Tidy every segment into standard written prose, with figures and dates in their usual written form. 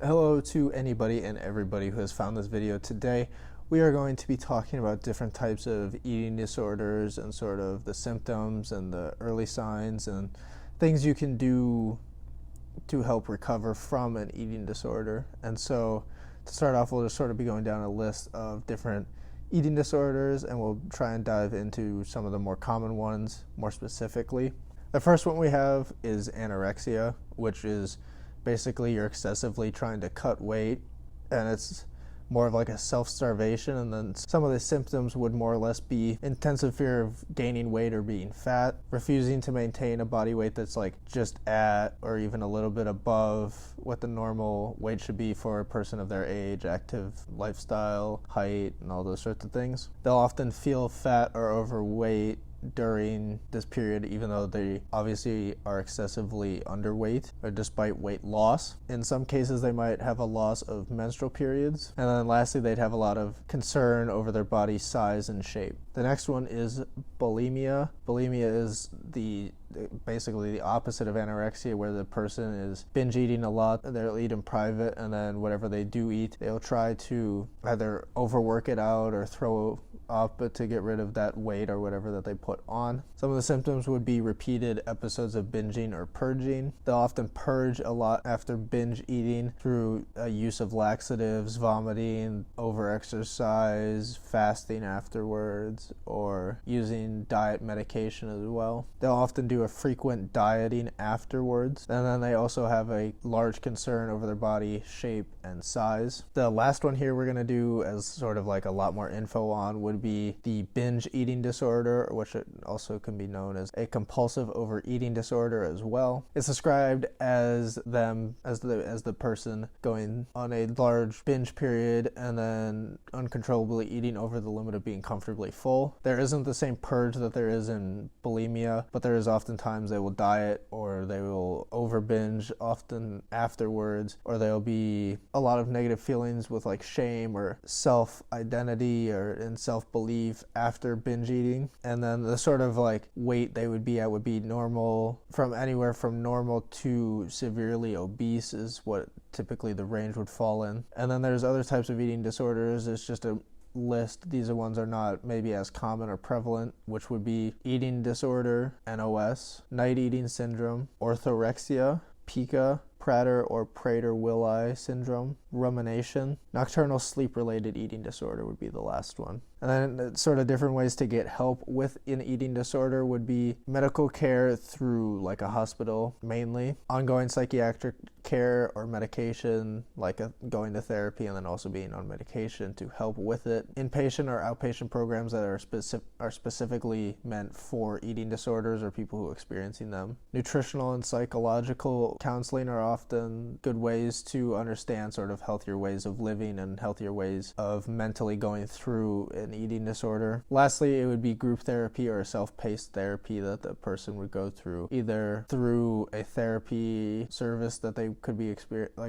Hello to anybody and everybody who has found this video. Today we are going to be talking about different types of eating disorders and sort of the symptoms and the early signs and things you can do to help recover from an eating disorder. And so to start off, we'll just sort of be going down a list of different eating disorders, and we'll try and dive into some of the more common ones more specifically. The first one we have is anorexia, which is basically you're excessively trying to cut weight, and it's more of like a self-starvation. And then some of the symptoms would more or less be intensive fear of gaining weight or being fat, refusing to maintain a body weight that's like just at or even a little bit above what the normal weight should be for a person of their age, active lifestyle, height, and all those sorts of things. They'll often feel fat or overweight during this period, even though they obviously are excessively underweight, or despite weight loss. In some cases, they might have a loss of menstrual periods. And then lastly, they'd have a lot of concern over their body size and shape. The next one is bulimia. Bulimia is basically the opposite of anorexia, where the person is binge eating a lot. They'll eat in private, and then whatever they do eat, they'll try to either overwork it out or throw up to get rid of that weight or whatever that they put on. Some of the symptoms would be repeated episodes of binging or purging. They'll often purge a lot after binge eating through use of laxatives, vomiting, overexercise, fasting afterwards, or using diet medication as well. They'll often do a frequent dieting afterwards, and then they also have a large concern over their body shape and size. The last one here we're going to do as sort of like a lot more info on would be the binge eating disorder, which also can be known as a compulsive overeating disorder as well. It's described as the person going on a large binge period and then uncontrollably eating over the limit of being comfortably full. There isn't the same purge that there is in bulimia, but there is oftentimes they will diet, or they will over binge often afterwards, or there'll be a lot of negative feelings with like shame or self-identity or in self-belief after binge eating. And then the sort of like weight they would be at would be normal, from anywhere from normal to severely obese is what typically the range would fall in. And then there's other types of eating disorders. It's just a list. These are ones are not maybe as common or prevalent, which would be eating disorder, NOS, night eating syndrome, orthorexia, pica, Prader or Prader-Willi syndrome, rumination, nocturnal sleep-related eating disorder would be the last one. And then sort of different ways to get help with an eating disorder would be medical care through like a hospital mainly, ongoing psychiatric care or medication, like going to therapy and then also being on medication to help with it, inpatient or outpatient programs that are specifically meant for eating disorders or people who are experiencing them. Nutritional and psychological counseling are often good ways to understand sort of healthier ways of living and healthier ways of mentally going through an eating disorder. Lastly, it would be group therapy or self-paced therapy that the person would go through, either through a therapy service that they could be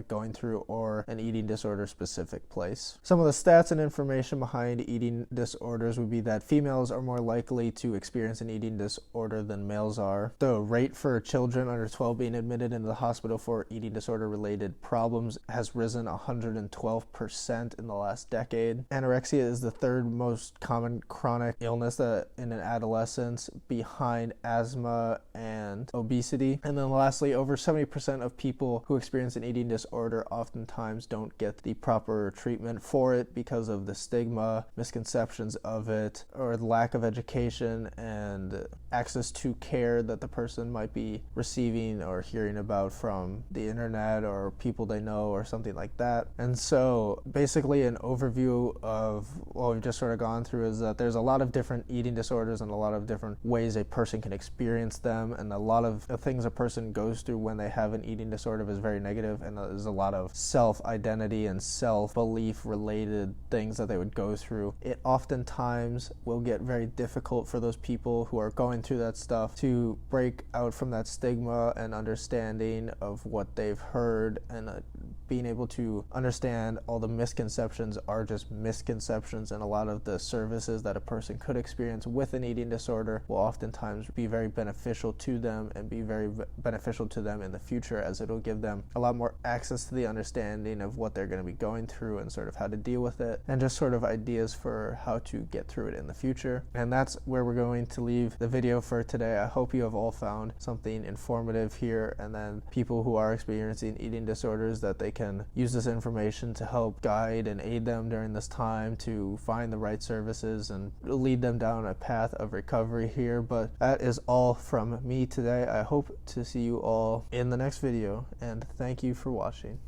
going through, or an eating disorder specific place. Some of the stats and information behind eating disorders would be that females are more likely to experience an eating disorder than males are. The rate for children under 12 being admitted into the hospital for eating disorder related problems has risen 112% in the last decade. Anorexia is the third most common chronic illness in an adolescence, behind asthma and obesity. And then lastly, over 70% of people who experience an eating disorder oftentimes don't get the proper treatment for it because of the stigma, misconceptions of it, or the lack of education and access to care that the person might be receiving or hearing about from the internet or people they know or something like that. And so basically an overview of what we've just sort of gone through is that there's a lot of different eating disorders and a lot of different ways a person can experience them, and a lot of the things a person goes through when they have an eating disorder is very negative, and there's a lot of self-identity and self-belief related things that they would go through. It oftentimes will get very difficult for those people who are going through that stuff to break out from that stigma and understanding of what they've heard and being able to understand all the misconceptions are just misconceptions, and a lot of the services that a person could experience with an eating disorder will oftentimes be very beneficial to them and be very beneficial to them in the future, as it'll give them a lot more access to the understanding of what they're going to be going through and sort of how to deal with it, and just sort of ideas for how to get through it in the future. And that's where we're going to leave the video for today. I hope you have all found something informative here, and then people who are experiencing eating disorders, that they can use this information to help guide and aid them during this time to find the right services and lead them down a path of recovery here. But that is all from me today. I hope to see you all in the next video, and thank you for watching.